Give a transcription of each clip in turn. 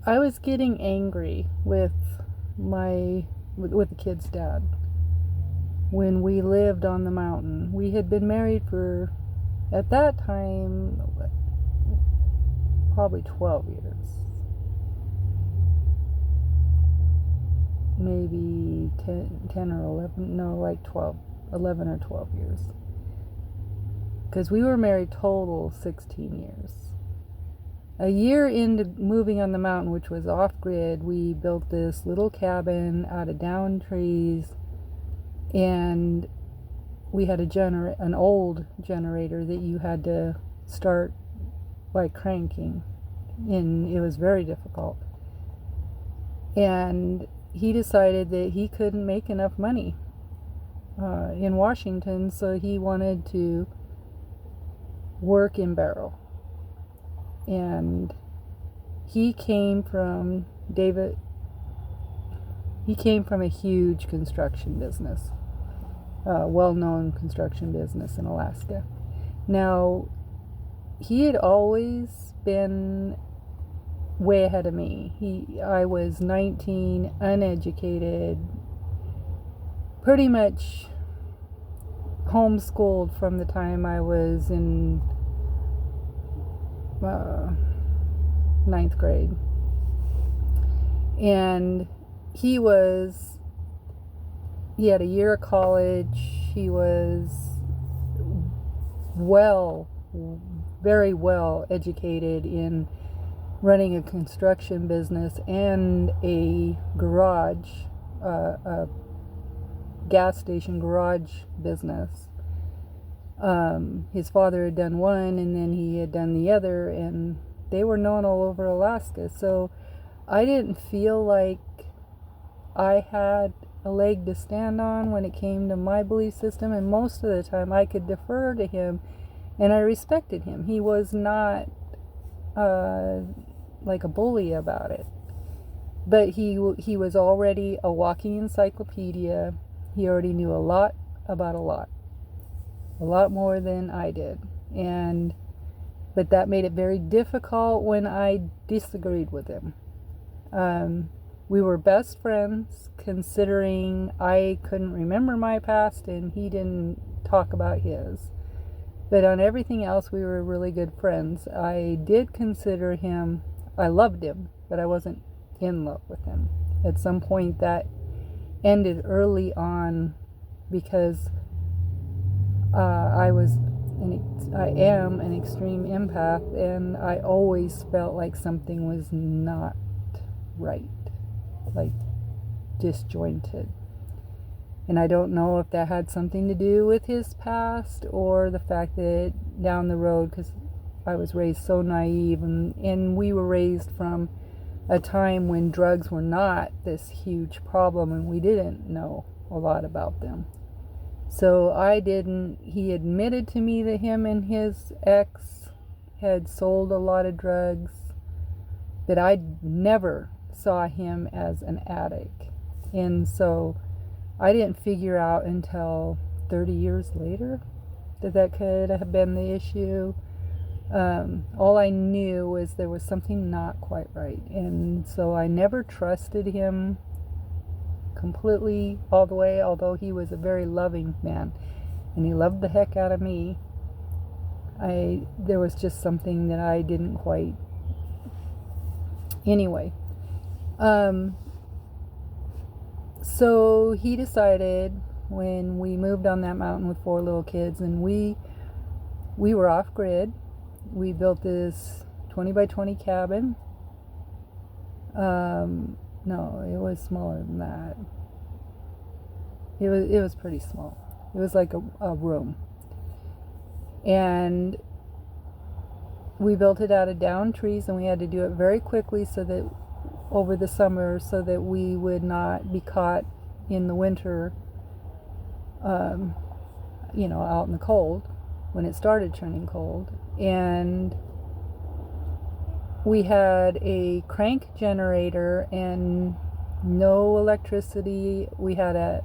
I was getting angry with the kid's dad when we lived on the mountain. We had been married for, at that time, probably 12 years. Maybe 10 or 11, no, like 12, 11 or 12 years. Because we were married total 16 years. A year into moving on the mountain, which was off-grid, we built this little cabin out of downed trees, and we had an old generator that you had to start by cranking, and it was very difficult. And he decided that he couldn't make enough money in Washington, so he wanted to work in barrel. And he came from a huge construction business, well-known construction business in Alaska. Now, he had always been way ahead of me. I was 19, uneducated, pretty much homeschooled from the time I was in 9th grade. And he had a year of college. He was very well educated in running a construction business and a garage, a gas station garage business. His father had done one, and then he had done the other, and they were known all over Alaska. So I didn't feel like I had a leg to stand on when it came to my belief system, and most of the time I could defer to him, and I respected him. He was not like a bully about it, but he was already a walking encyclopedia. He already knew a lot about a lot more than I did, but that made it very difficult when I disagreed with him. We were best friends, considering I couldn't remember my past and he didn't talk about his. But on everything else, we were really good friends. I did consider him, I loved him, but I wasn't in love with him. At some point that ended early on, because I am an extreme empath, and I always felt like something was not right, like disjointed. And I don't know if that had something to do with his past, or the fact that down the road, because I was raised so naive, and we were raised from a time when drugs were not this huge problem, and we didn't know a lot about them. So he admitted to me that him and his ex had sold a lot of drugs, but I never saw him as an addict. And so I didn't figure out until 30 years later that could have been the issue. All I knew was there was something not quite right. And so I never trusted him completely all the way, although he was a very loving man and he loved the heck out of me. There was just something that I didn't quite. Anyway, so he decided, when we moved on that mountain with 4 little kids, and we were off grid, we built this 20 by 20 cabin. No, it was smaller than that. It was pretty small. It was like a room. And we built it out of downed trees, and we had to do it very quickly so that over the summer, so that we would not be caught in the winter, out in the cold when it started turning cold. And we had a crank generator and no electricity. We had a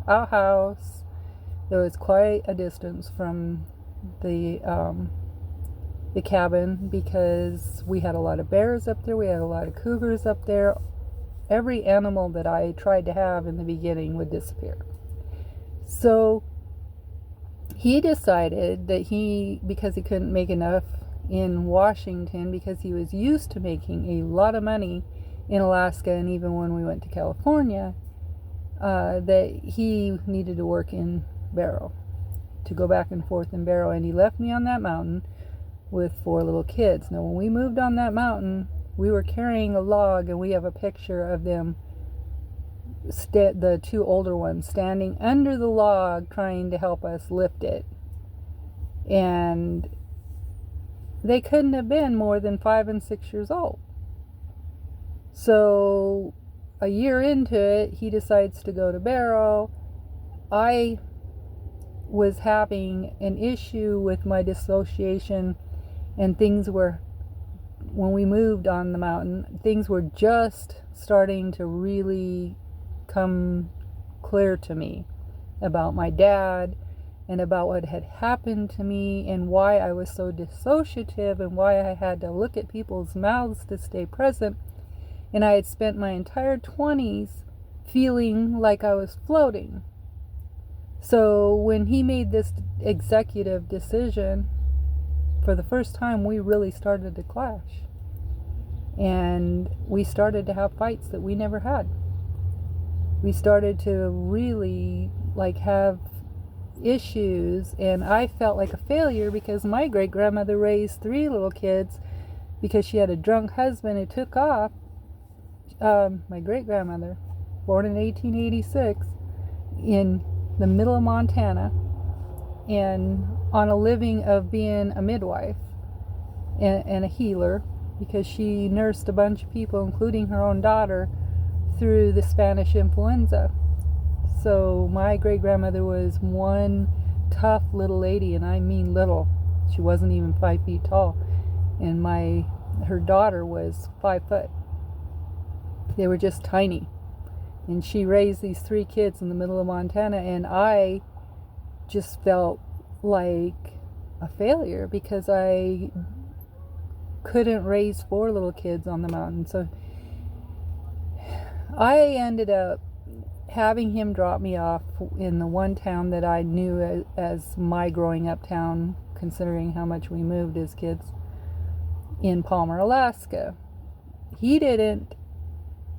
outhouse that was quite a distance from the the cabin because we had a lot of bears up there, we had a lot of cougars up there. Every animal that I tried to have in the beginning would disappear. So he decided that because he couldn't make enough in Washington, because he was used to making a lot of money in Alaska and even when we went to California, that he needed to work in Barrow, to go back and forth in Barrow. And he left me on that mountain with 4 little kids. Now, when we moved on that mountain, we were carrying a log, and we have a picture of them, the 2 older ones, standing under the log trying to help us lift it. And they couldn't have been more than 5 and 6 years old. So a year into it, he decides to go to Barrow. I was having an issue with my dissociation, and when we moved on the mountain, things were just starting to really come clear to me about my dad and about what had happened to me and why I was so dissociative and why I had to look at people's mouths to stay present. And I had spent my entire 20s feeling like I was floating. So when he made this executive decision, for the first time, we really started to clash. And we started to have fights that we never had. We started to really have issues, and I felt like a failure because my great-grandmother raised 3 little kids because she had a drunk husband who took off. My great-grandmother, born in 1886, in the middle of Montana, and on a living of being a midwife and a healer, because she nursed a bunch of people, including her own daughter, through the Spanish influenza. So my great-grandmother was one tough little lady, and I mean little. She wasn't even 5 feet tall. And her daughter was 5 foot. They were just tiny. And she raised these 3 kids in the middle of Montana, and I just felt like a failure because I couldn't raise 4 little kids on the mountain. So I ended up having him drop me off in the one town that I knew as my growing up town, considering how much we moved as kids, in Palmer, Alaska. He didn't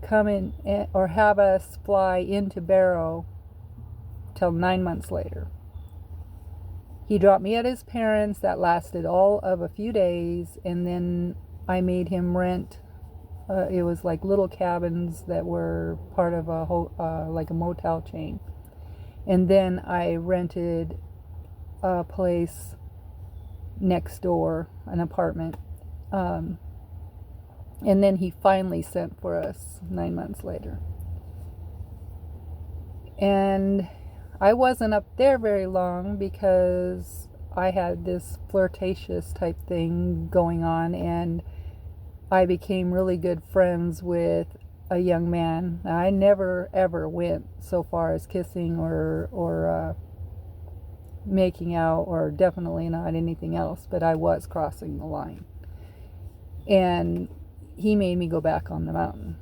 come in or have us fly into Barrow till 9 months later. He dropped me at his parents'. That lasted all of a few days, and then I made him rent. It was like little cabins that were part of a motel chain. And then I rented a place next door, an apartment. And then he finally sent for us 9 months later. And I wasn't up there very long because I had this flirtatious type thing going on, and I became really good friends with a young man. Now, I never ever went so far as kissing or making out, or definitely not anything else, but I was crossing the line. And he made me go back on the mountain.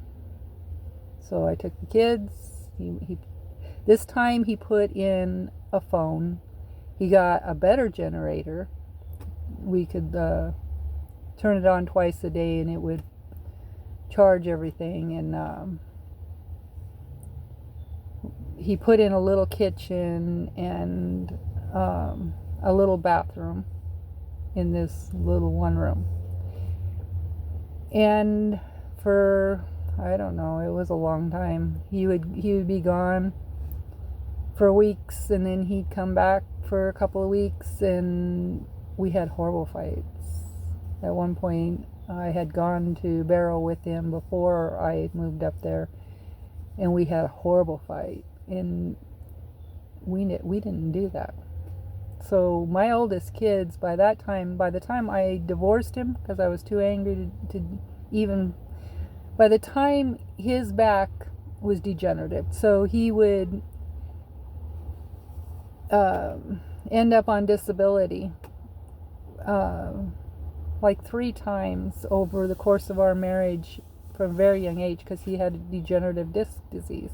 So I took the kids. This time he put in a phone. He got a better generator. We could turn it on twice a day and it would charge everything. And he put in a little kitchen and a little bathroom in this little one room. And for, I don't know, it was a long time. He would be gone for weeks, and then he'd come back for a couple of weeks, and we had horrible fights. At one point, I had gone to Barrow with him before I moved up there, and we had a horrible fight, and we didn't do that. So my oldest kids, by the time I divorced him, because I was too angry to even, by the time his back was degenerative, so he would end up on disability like 3 times over the course of our marriage from a very young age, because he had degenerative disc disease.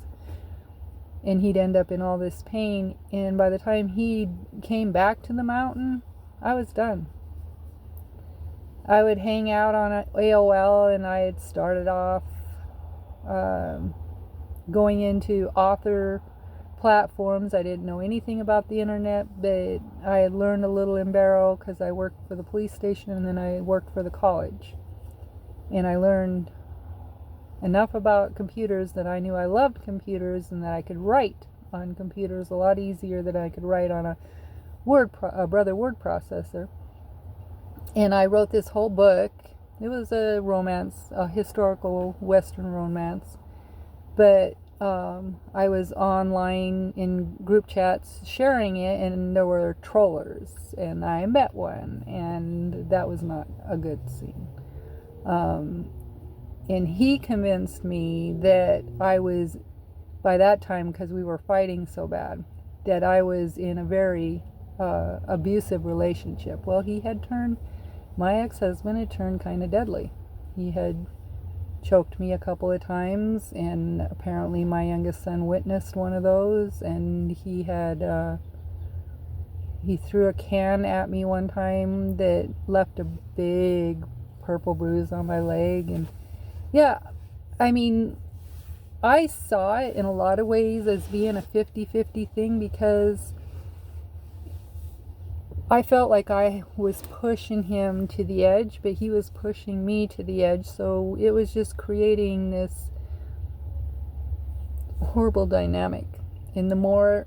And he'd end up in all this pain. And by the time he came back to the mountain, I was done. I would hang out on AOL, and I had started off going into author platforms. I didn't know anything about the internet, but I had learned a little in Barrow because I worked for the police station, and then I worked for the college. And I learned enough about computers that I knew I loved computers, and that I could write on computers a lot easier than I could write on a Brother word processor. And I wrote this whole book. It was a romance, a historical Western romance, but I was online in group chats sharing it, and there were trollers, and I met one, and that was not a good scene. And he convinced me that I was, by that time, because we were fighting so bad, that I was in a very abusive relationship. Well, my ex-husband had turned kind of deadly. He had choked me a couple of times, and apparently my youngest son witnessed one of those, and he threw a can at me one time that left a big purple bruise on my leg. And yeah, I mean, I saw it in a lot of ways as being a 50-50 thing, because I felt like I was pushing him to the edge, but he was pushing me to the edge. So it was just creating this horrible dynamic. And the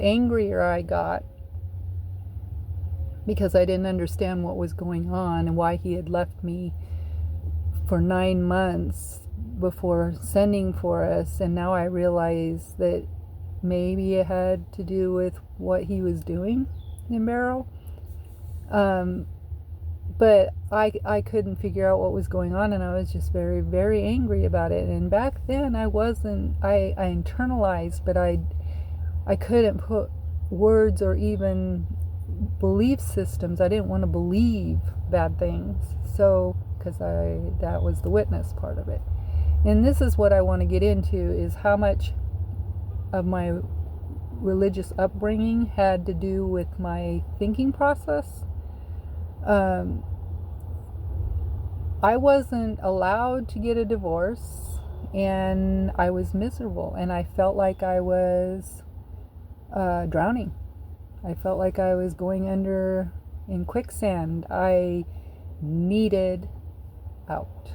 angrier I got, because I didn't understand what was going on and why he had left me for 9 months before sending for us. And now I realize that maybe it had to do with what he was doing in Barrow. But I couldn't figure out what was going on, and I was just very, very angry about it. And back then I internalized, but I couldn't put words or even belief systems. I didn't want to believe bad things, so because that was the witness part of it. And this is what I want to get into, is how much of my religious upbringing had to do with my thinking process. I wasn't allowed to get a divorce, and I was miserable, and I felt like I was drowning. I felt like I was going under in quicksand. I needed out.